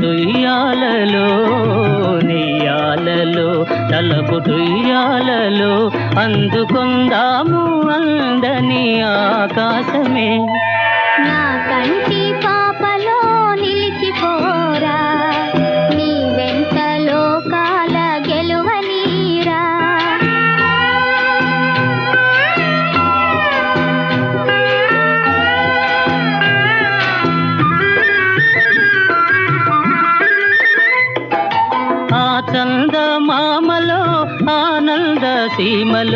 తలపుటుయ్యాలలో నెయ్యాలలో తలపుటుయ్యాలలో అందుకొందాము అందని ఆకాశమే. నా కంటి పాపలో నిలిచిపోరా, నీ వెంట లోకాల గెలువనీరా. ఆ చందమామలో ఆనంద సీమలో